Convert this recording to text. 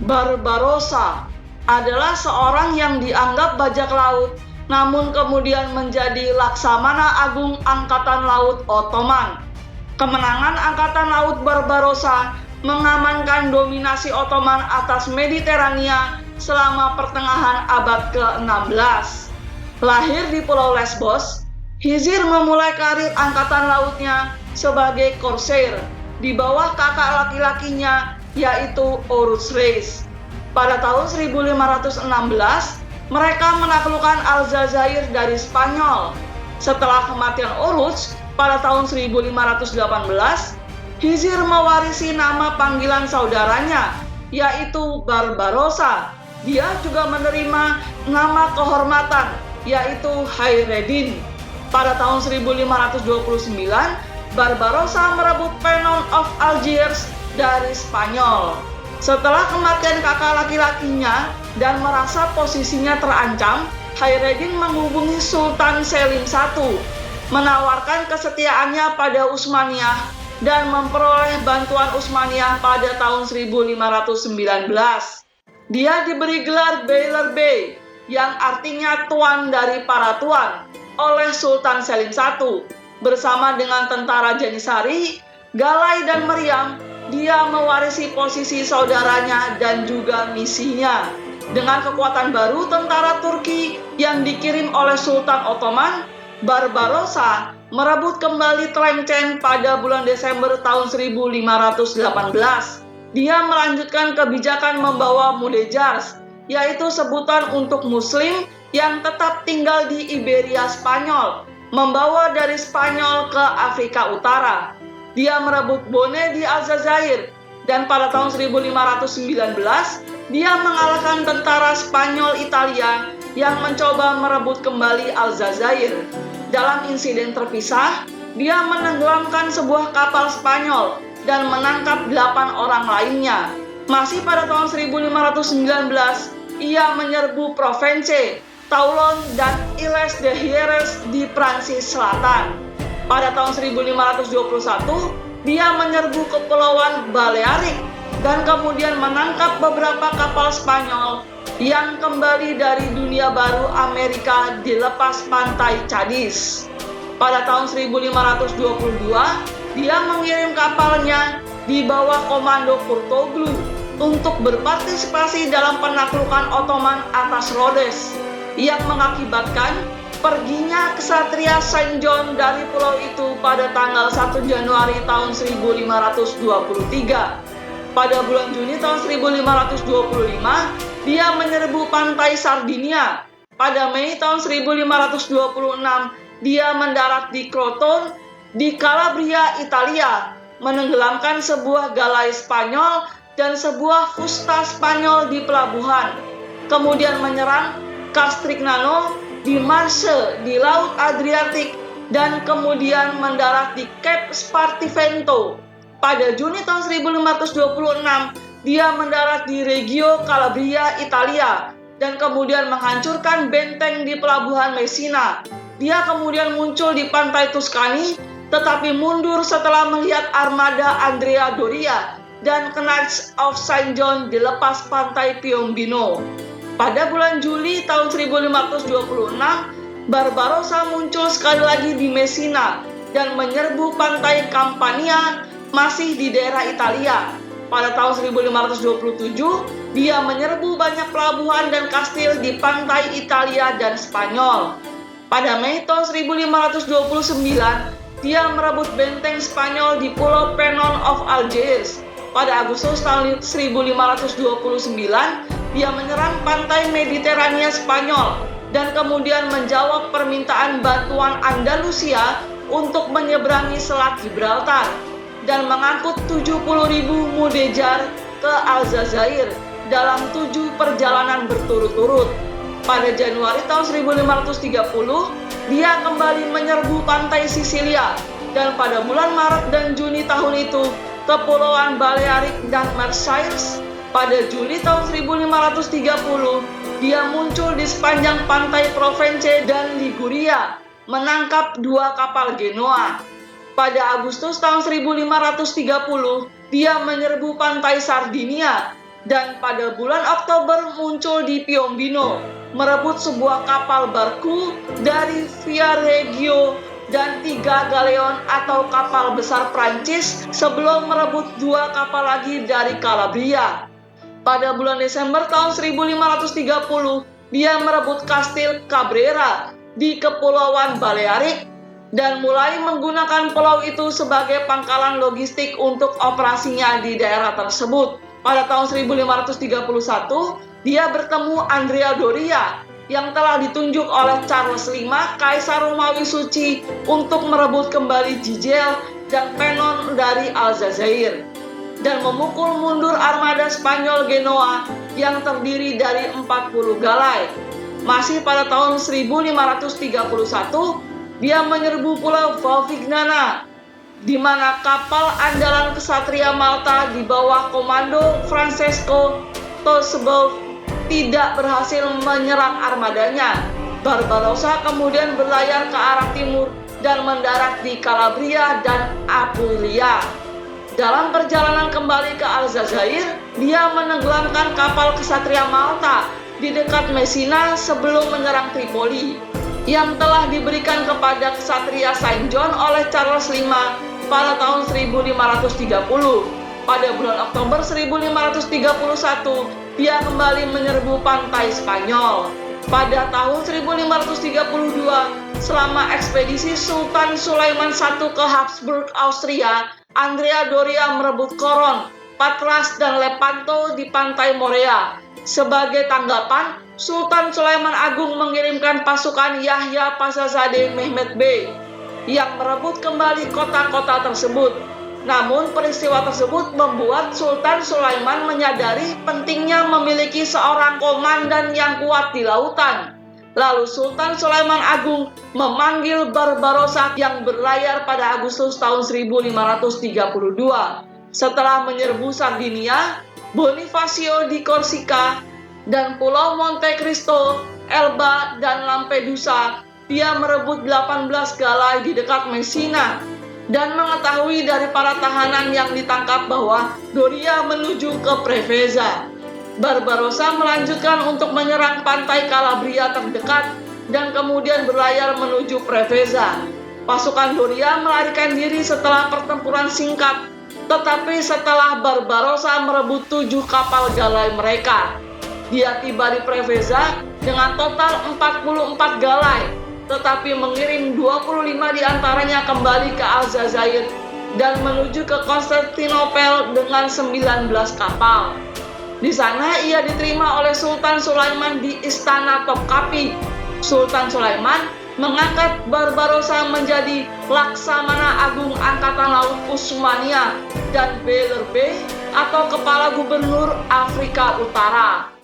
Barbarossa adalah seorang yang dianggap bajak laut, namun kemudian menjadi Laksamana Agung Angkatan Laut Ottoman. Kemenangan Angkatan Laut Barbarossa mengamankan dominasi Ottoman atas Mediterania selama pertengahan abad ke-16. Lahir di Pulau Lesbos, Hizir memulai karir angkatan lautnya sebagai corsair di bawah kakak laki-lakinya, yaitu Oruç Reis. Pada tahun 1516, mereka menaklukkan Aljazair dari Spanyol. Setelah kematian Oruç pada tahun 1518, Hizir mewarisi nama panggilan saudaranya, yaitu Barbarossa. Dia juga menerima nama kehormatan, yaitu Hayreddin. Pada tahun 1529, Barbarossa merebut Penon of Algiers dari Spanyol. Setelah kematian kakak laki-lakinya dan merasa posisinya terancam, Hayreddin menghubungi Sultan Selim I, menawarkan kesetiaannya pada Utsmaniyah dan memperoleh bantuan Utsmaniyah pada tahun 1519. Dia diberi gelar Beylerbey, yang artinya tuan dari para tuan, oleh Sultan Selim I. Bersama dengan tentara Janissary, Galay dan Meriam, dia mewarisi posisi saudaranya dan juga misinya. Dengan kekuatan baru tentara Turki yang dikirim oleh Sultan Ottoman, Barbarossa merebut kembali Tlemcen pada bulan Desember tahun 1518. Dia melanjutkan kebijakan membawa mudejars, yaitu sebutan untuk Muslim yang tetap tinggal di Iberia Spanyol, membawa dari Spanyol ke Afrika Utara. Dia merebut Bone di Aljazair, dan pada tahun 1519, dia mengalahkan tentara Spanyol Italia yang mencoba merebut kembali Aljazair. Dalam insiden terpisah, dia menenggelamkan sebuah kapal Spanyol dan menangkap 8 orang lainnya. Masih pada tahun 1519, ia menyerbu Provence, Toulon, dan Îles de Hyères di Prancis Selatan. Pada tahun 1521, dia menyerbu Kepulauan Balearic dan kemudian menangkap beberapa kapal Spanyol yang kembali dari dunia baru Amerika di lepas pantai Cadiz. Pada tahun 1522, dia mengirim kapalnya di bawah komando Kurtoglu untuk berpartisipasi dalam penaklukan Ottoman atas Rhodes, yang mengakibatkan perginya kesatria Saint John dari pulau itu pada tanggal 1 Januari tahun 1523. Pada bulan Juni tahun 1525, dia menyerbu pantai Sardinia. Pada Mei tahun 1526, dia mendarat di Crotone, di Calabria, Italia, menenggelamkan sebuah galai Spanyol dan sebuah fusta Spanyol di pelabuhan. Kemudian menyerang Castrignano di Marche di Laut Adriatik dan kemudian mendarat di Cape Spartivento. Pada Juni tahun 1526, dia mendarat di Reggio Calabria, Italia, dan kemudian menghancurkan benteng di pelabuhan Messina. Dia kemudian muncul di pantai Tuscany, tetapi mundur setelah melihat armada Andrea Doria dan Knights of Saint John di lepas pantai Piombino. Pada bulan Juli tahun 1526, Barbarossa muncul sekali lagi di Messina dan menyerbu pantai Campania, masih di daerah Italia. Pada tahun 1527, dia menyerbu banyak pelabuhan dan kastil di pantai Italia dan Spanyol. Pada Mei tahun 1529, dia merebut benteng Spanyol di Pulau Penon of Algiers. Pada Agustus tahun 1529, dia menyerang pantai Mediterania Spanyol dan kemudian menjawab permintaan bantuan Andalusia untuk menyeberangi Selat Gibraltar dan mengangkut 70.000 mudejar ke Aljazair dalam 7 perjalanan berturut-turut. Pada Januari tahun 1530, dia kembali menyerbu pantai Sisilia, dan pada bulan Maret dan Juni tahun itu, Kepulauan Balearic dan Marseilles. Pada Juli tahun 1530, dia muncul di sepanjang pantai Provence dan Liguria, menangkap 2 kapal Genoa. Pada Agustus tahun 1530, dia menyerbu pantai Sardinia dan pada bulan Oktober muncul di Piombino, merebut sebuah kapal barku dari Viareggio dan 3 galeon atau kapal besar Prancis sebelum merebut 2 kapal lagi dari Calabria. Pada bulan Desember tahun 1530, dia merebut Kastil Cabrera di Kepulauan Balearic dan mulai menggunakan pulau itu sebagai pangkalan logistik untuk operasinya di daerah tersebut. Pada tahun 1531, dia bertemu Andrea Doria yang telah ditunjuk oleh Charles V, Kaisar Romawi Suci, untuk merebut kembali Gigel dan Penon dari Aljazair dan memukul mundur armada Spanyol Genoa yang terdiri dari 40 galai. Masih pada tahun 1531, dia menyerbu Pulau Valvignana, di mana kapal andalan kesatria Malta di bawah komando Francesco Tosebov tidak berhasil menyerang armadanya. Barbarossa kemudian berlayar ke arah timur dan mendarat di Calabria dan Apulia. Dalam perjalanan kembali ke Aljazair, dia menenggelamkan kapal kesatria Malta di dekat Messina sebelum menyerang Tripoli, yang telah diberikan kepada kesatria Saint John oleh Charles V pada tahun 1530. Pada bulan Oktober 1531, dia kembali menyerbu pantai Spanyol. Pada tahun 1532, selama ekspedisi Sultan Sulaiman I ke Habsburg, Austria, Andrea Doria merebut Coron, Patras, dan Lepanto di pantai Morea. Sebagai tanggapan, Sultan Sulaiman Agung mengirimkan pasukan Yahya Pasazade Mehmed Bey yang merebut kembali kota-kota tersebut. Namun peristiwa tersebut membuat Sultan Sulaiman menyadari pentingnya memiliki seorang komandan yang kuat di lautan. Lalu Sultan Sulaiman Agung memanggil Barbarossa yang berlayar pada Agustus tahun 1532. Setelah menyerbu Sardinia, Bonifacio di Korsika, dan Pulau Monte Cristo, Elba, dan Lampedusa, dia merebut 18 galai di dekat Messina dan mengetahui dari para tahanan yang ditangkap bahwa Doria menuju ke Preveza. Barbarossa melanjutkan untuk menyerang pantai Calabria terdekat dan kemudian berlayar menuju Preveza. Pasukan Doria melarikan diri setelah pertempuran singkat, tetapi setelah Barbarossa merebut 7 kapal galai mereka, dia tiba di Preveza dengan total 44 galai, tetapi mengirim 25 diantaranya kembali ke Aljazair dan menuju ke Konstantinopel dengan 19 kapal. Di sana ia diterima oleh Sultan Sulaiman di Istana Topkapi. Sultan Sulaiman mengangkat Barbarossa menjadi Laksamana Agung Angkatan Laut Utsmania dan Beylerbey atau Kepala Gubernur Afrika Utara.